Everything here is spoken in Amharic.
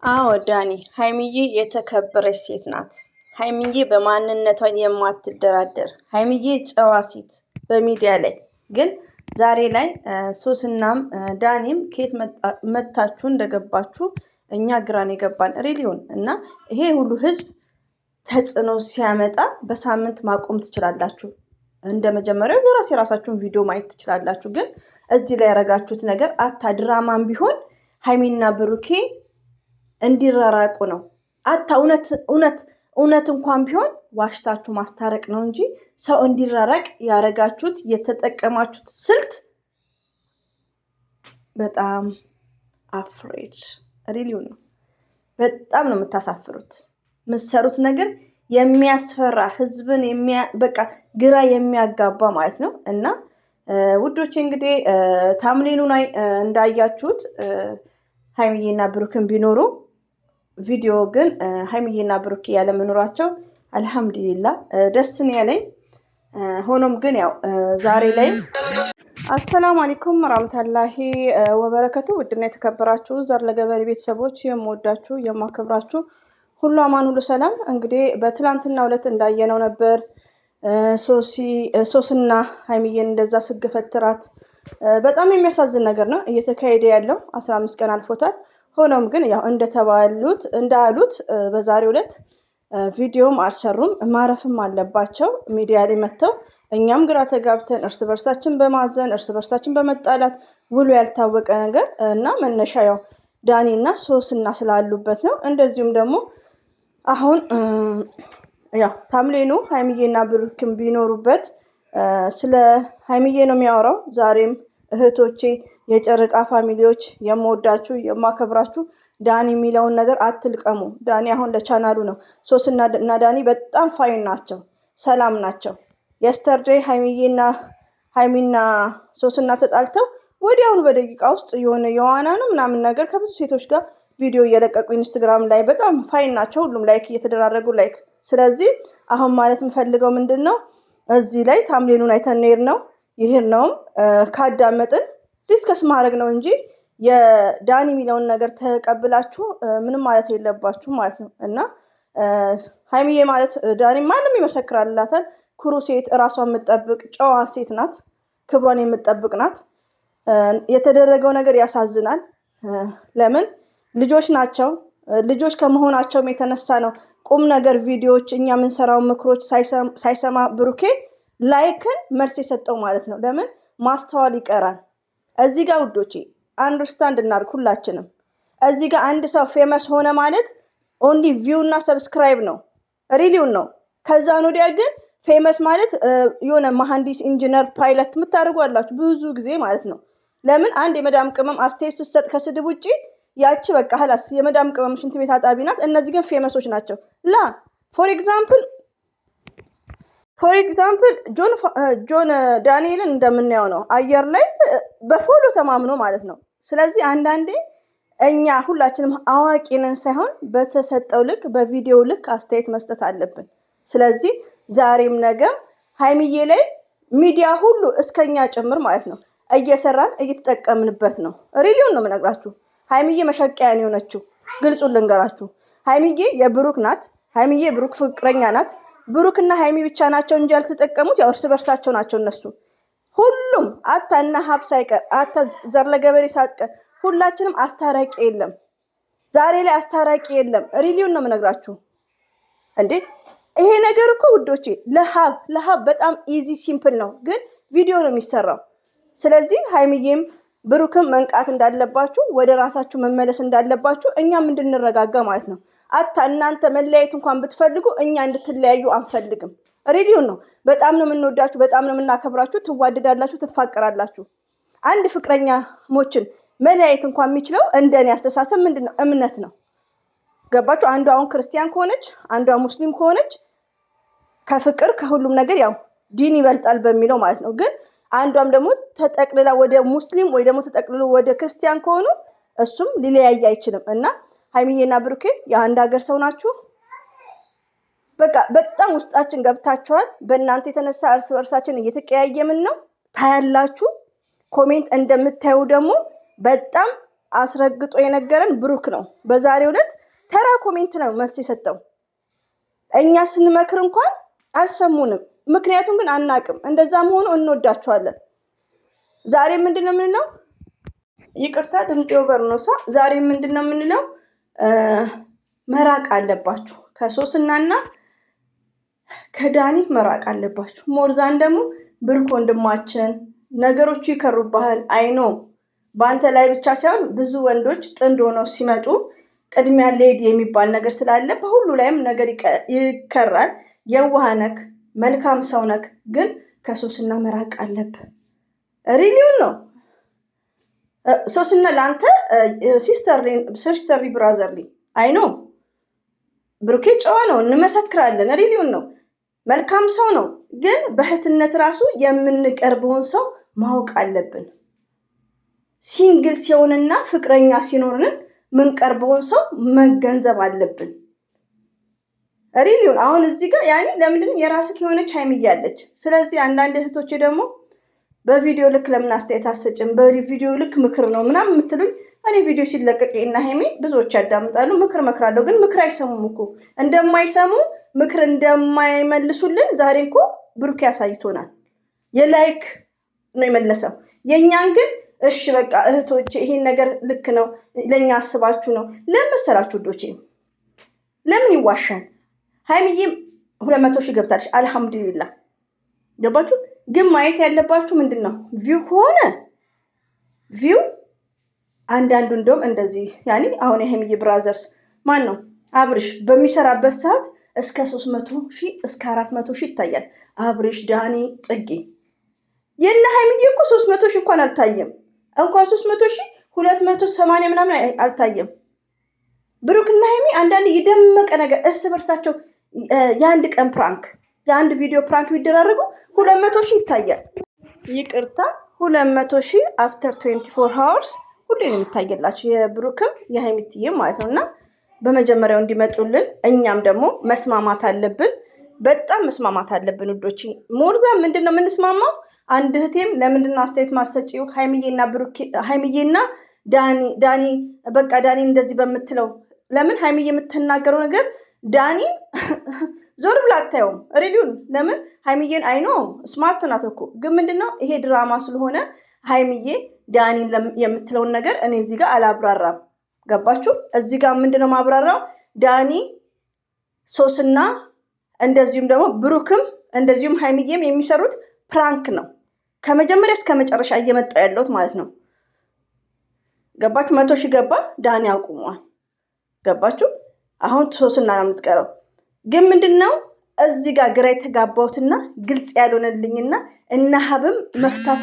አዎ ዳኒ፣ ሀይሚዬ የተከበረች ሴት ናት። ሀይሚዬ በማንነቷ የማትደራደር ሀይሚዬ ጨዋ ሴት በሚዲያ ላይ ግን ዛሬ ላይ ሶስናም ዳኒም ከየት መታችሁ እንደገባችሁ እኛ ግራን የገባን ሪሊዮን እና ይሄ ሁሉ ህዝብ ተጽዕኖ ሲያመጣ በሳምንት ማቆም ትችላላችሁ። እንደ መጀመሪያው የራሳችሁን ቪዲዮ ማየት ትችላላችሁ። ግን እዚህ ላይ ያረጋችሁት ነገር አታ ድራማም ቢሆን ሀይሚና ብሩኬ እንዲራራቁ ነው። አታ እውነት እንኳን ቢሆን ዋሽታችሁ ማስታረቅ ነው እንጂ ሰው እንዲራራቅ ያረጋችሁት የተጠቀማችሁት ስልት በጣም አፍሬድ ሪሊው ነው። በጣም ነው የምታሳፍሩት። የምትሰሩት ነገር የሚያስፈራ ህዝብን በቃ ግራ የሚያጋባ ማለት ነው። እና ውዶቼ እንግዲህ ታምሌኑ ላይ እንዳያችሁት ሀይሚዬና ብሩክን ቢኖሩ ቪዲዮ ግን ሀይሚዬና ብሩክ ያለመኖራቸው አልሐምዱሊላ ደስ ነው ያለኝ። ሆኖም ግን ያው ዛሬ ላይ አሰላሙ አለይኩም ወራህመቱላሂ ወበረከቱ። ውድና የተከበራችሁ ዘር ለገበሬ ቤተሰቦች የምወዳችሁ የማከብራችሁ ሁሉ አማን ሁሉ ሰላም። እንግዲህ በትላንትናው ዕለት እንዳየነው ነበር ሶስና ሀይሚዬን እንደዛ ስገፈትራት በጣም የሚያሳዝን ነገር ነው እየተካሄደ ያለው። 15 ቀን አልፎታል። ሆኖም ግን ያው እንዳሉት በዛሬው ዕለት ቪዲዮም አልሰሩም። ማረፍም አለባቸው ሚዲያ ላይ መጥተው እኛም ግራ ተጋብተን እርስ በርሳችን በማዘን እርስ በርሳችን በመጣላት ውሎ ያልታወቀ ነገር እና መነሻ ያው ዳኒ እና ሶስና ስላሉበት ነው። እንደዚሁም ደግሞ አሁን ያው ታምሌኑ ሀይሚዬና ብሩክም ቢኖሩበት ስለ ሀይሚዬ ነው የሚያወራው። ዛሬም እህቶቼ የጨረቃ ፋሚሊዎች የምወዳችሁ የማከብራችሁ ዳኒ የሚለውን ነገር አትልቀሙ። ዳኒ አሁን ለቻናሉ ነው። ሶስና እና ዳኒ በጣም ፋይን ናቸው፣ ሰላም ናቸው። የስተርዴይ ሀይሚና ሶስና ተጣልተው ወዲያውኑ በደቂቃ ውስጥ የሆነ የዋና ነው ምናምን ነገር ከብዙ ሴቶች ጋር ቪዲዮ እየለቀቁ ኢንስታግራም ላይ በጣም ፋይን ናቸው። ሁሉም ላይክ እየተደራረጉ ላይክ። ስለዚህ አሁን ማለት የምፈልገው ምንድን ነው እዚህ ላይ ታምሌኑን አይተን ነው ይሄን ነው ካዳመጥን ዲስከስ ማድረግ ነው እንጂ የዳኒ የሚለውን ነገር ተቀብላችሁ ምንም ማለት የለባችሁ ማለት ነው። እና ሀይሚዬ ማለት ዳኒ ማንም ይመሰክራላታል። ኩሩ ሴት፣ እራሷን የምትጠብቅ ጨዋ ሴት ናት። ክብሯን የምትጠብቅ ናት። የተደረገው ነገር ያሳዝናል። ለምን ልጆች ናቸው። ልጆች ከመሆናቸውም የተነሳ ነው ቁም ነገር ቪዲዮዎች እኛ የምንሰራው ምክሮች ሳይሰማ ብሩኬ ላይክን መልስ የሰጠው ማለት ነው። ለምን ማስተዋል ይቀራል። እዚህ ጋር ውዶቼ አንደርስታንድ እናድርግ ሁላችንም። እዚህ ጋር አንድ ሰው ፌመስ ሆነ ማለት ኦንሊ ቪው እና ሰብስክራይብ ነው፣ ሪሊውን ነው። ከዛ ወዲያ ግን ፌመስ ማለት የሆነ መሐንዲስ፣ ኢንጂነር፣ ፓይለት የምታደርጉ አላችሁ ብዙ ጊዜ ማለት ነው። ለምን አንድ የመዳም ቅመም አስተያየት ስትሰጥ ከስድብ ውጪ ያቺ በቃ ሀላስ የመዳም ቅመም ሽንት ቤት አጣቢ ናት። እነዚህ ግን ፌመሶች ናቸው። ፎር ኤግዛምፕል ጆን ዳንኤልን እንደምናየው ነው አየር ላይ በፎሎ ተማምኖ ማለት ነው። ስለዚህ አንዳንዴ እኛ ሁላችንም አዋቂ ነን ሳይሆን በተሰጠው ልክ በቪዲዮ ልክ አስተያየት መስጠት አለብን። ስለዚህ ዛሬም ነገም ሀይሚዬ ላይ ሚዲያ ሁሉ እስከኛ ጭምር ማለት ነው እየሰራን እየተጠቀምንበት ነው። ሪሊውን ነው የምነግራችሁ። ሀይሚዬ መሸቀያ ነው የሆነችው። ግልጹን ልንገራችሁ፣ ሀይሚዬ የብሩክ ናት። ሀይሚዬ የብሩክ ፍቅረኛ ናት። ብሩክና ሀይሚ ብቻ ናቸው እንጂ ያልተጠቀሙት ያው እርስ በርሳቸው ናቸው እነሱ ሁሉም። አታ እና ሀብ ሳይቀር አታ ዘር ለገበሬ ሳትቀር ሁላችንም አስታራቂ የለም። ዛሬ ላይ አስታራቂ የለም። ሪሊውን ነው የምነግራችሁ። እንዴ ይሄ ነገር እኮ ውዶቼ ለሀብ በጣም ኢዚ ሲምፕል ነው፣ ግን ቪዲዮ ነው የሚሰራው። ስለዚህ ሀይሚዬም ብሩክም መንቃት እንዳለባችሁ፣ ወደ ራሳችሁ መመለስ እንዳለባችሁ እኛም እንድንረጋጋ ማለት ነው። አታ እናንተ መለያየት እንኳን ብትፈልጉ እኛ እንድትለያዩ አንፈልግም። ሬዲዮን ነው በጣም ነው የምንወዳችሁ፣ በጣም ነው የምናከብራችሁ። ትዋደዳላችሁ፣ ትፋቀራላችሁ። አንድ ፍቅረኛ ሞችን መለያየት እንኳን የሚችለው እንደኔ አስተሳሰብ ምንድነው እምነት ነው። ገባችሁ? አንዷ አሁን ክርስቲያን ከሆነች አንዷ ሙስሊም ከሆነች ከፍቅር ከሁሉም ነገር ያው ዲን ይበልጣል በሚለው ማለት ነው። ግን አንዷም ደግሞ ተጠቅልላ ወደ ሙስሊም ወይ ደግሞ ተጠቅልሎ ወደ ክርስቲያን ከሆኑ እሱም ሊለያይ አይችልም። እና ሀይሚዬና ብሩኬ የአንድ ሀገር ሰው ናችሁ። በቃ በጣም ውስጣችን ገብታችኋል። በእናንተ የተነሳ እርስ በርሳችን እየተቀያየምን ነው። ታያላችሁ። ኮሜንት እንደምታዩ ደግሞ በጣም አስረግጦ የነገረን ብሩክ ነው። በዛሬው ዕለት ተራ ኮሜንት ነው መልስ የሰጠው። እኛ ስንመክር እንኳን አልሰሙንም። ምክንያቱም ግን አናቅም። እንደዛም ሆኖ እንወዳቸዋለን። ዛሬ ምንድነው የምንለው? ይቅርታ ድምጽ ኦቨር ነው። ዛሬ ምንድነው የምንለው? መራቅ አለባችሁ ከሶስናና ከዳኒ መራቅ አለባችሁ። ሞርዛን ደግሞ ብሩክ ወንድማችን ነገሮቹ ይከሩባሃል። አይኖ በአንተ ላይ ብቻ ሳይሆን ብዙ ወንዶች ጥንድ ሆነው ሲመጡ ቅድሚያ ሌዲ የሚባል ነገር ስላለ በሁሉ ላይም ነገር ይከራል። የዋህ ነክ መልካም ሰው ነክ፣ ግን ከሶስና መራቅ አለብህ። ሪሊውን ነው። ሶስና ለአንተ ሲስተርሊ ብራዘርሊ አይኖ ብሩኬ ጨዋ ነው፣ እንመሰክራለን። ሪሊውን ነው። መልካም ሰው ነው፣ ግን በእህትነት ራሱ የምንቀርበውን ሰው ማወቅ አለብን። ሲንግል ሲሆንና ፍቅረኛ ሲኖርን ምንቀርበውን ሰው መገንዘብ አለብን። ሪሊውን አሁን እዚህ ጋር ያኔ ለምንድን የራስህ የሆነች ሀይሚዬ አለች። ስለዚህ አንዳንድ እህቶቼ ደግሞ በቪዲዮ ልክ ለምን አስተያየት አትሰጭም? በቪዲዮ ልክ ምክር ነው ምናምን የምትሉኝ፣ እኔ ቪዲዮ ሲለቀቅ እና ሀይሚ ብዙዎች ያዳምጣሉ። ምክር መክራለሁ፣ ግን ምክር አይሰሙም እኮ። እንደማይሰሙ ምክር እንደማይመልሱልን ዛሬ እኮ ብሩኬ ያሳይቶናል። የላይክ ነው የመለሰው። የእኛን ግን እሺ በቃ እህቶቼ ይሄን ነገር ልክ ነው፣ ለእኛ አስባችሁ ነው። ለምን መሰላችሁ ውዶቼ? ለምን ይዋሻል? ሀይሚዬም 200 ሺህ ገብታለች። አልሐምዱሊላህ ገባችሁ። ግን ማየት ያለባችሁ ምንድን ነው? ቪው ከሆነ ቪው አንዳንዱ እንደውም እንደዚህ ያኔ አሁን የሀይሚዬ ብራዘርስ ማን ነው አብርሽ በሚሰራበት ሰዓት እስከ 300 ሺህ እስከ 400 ሺህ ይታያል። አብርሽ፣ ዳኒ፣ ጽጌ የእነ ሀይሚዬ እኮ 300 ሺህ እንኳን አልታየም። እንኳን 300 ሺህ 280 ምናምን አልታየም። ብሩክና ሀይሚ አንዳንድ የደመቀ ነገር እርስ በርሳቸው የአንድ ቀን ፕራንክ የአንድ ቪዲዮ ፕራንክ ቢደራረጉ 200 ሺህ ይታያል። ይቅርታ 200 ሺህ አፍተር 24 ሃወርስ ሁሌ ነው የሚታየላቸው የብሩክም የሀይሚትዬም ማለት ነው። እና በመጀመሪያው እንዲመጡልን እኛም ደግሞ መስማማት አለብን። በጣም መስማማት አለብን ውዶች። ሞርዛ ምንድን ነው የምንስማማው? አንድ እህቴም ለምንድን ነው አስተያየት ማሰጪው ሀይሚዬና ዳኒ በቃ ዳኒ እንደዚህ በምትለው ለምን ሀይሚዬ የምትናገረው ነገር ዳኒ ዞር ብላ አታየውም? ሬዲዮን ለምን ሀይሚዬን አይኖ ስማርት ናት እኮ፣ ግን ምንድነው ይሄ ድራማ ስለሆነ ሀይሚዬ ዳኒን የምትለውን ነገር እኔ እዚህ ጋር አላብራራም። ገባችሁ? እዚህ ጋር ምንድነው ማብራራው? ዳኒ ሶስና እንደዚሁም ደግሞ ብሩክም እንደዚሁም ሀይሚዬም የሚሰሩት ፕራንክ ነው። ከመጀመሪያ እስከ መጨረሻ እየመጣ ያለውት ማለት ነው። ገባችሁ? 100 ሺህ ገባ፣ ዳኒ አቁሟል። ገባችሁ? አሁን ሶስና ነው የምትቀረው። ግን ምንድነው እዚህ ጋር ግራ የተጋባሁትና ግልጽ ያልሆነልኝና እና ሀብም መፍታት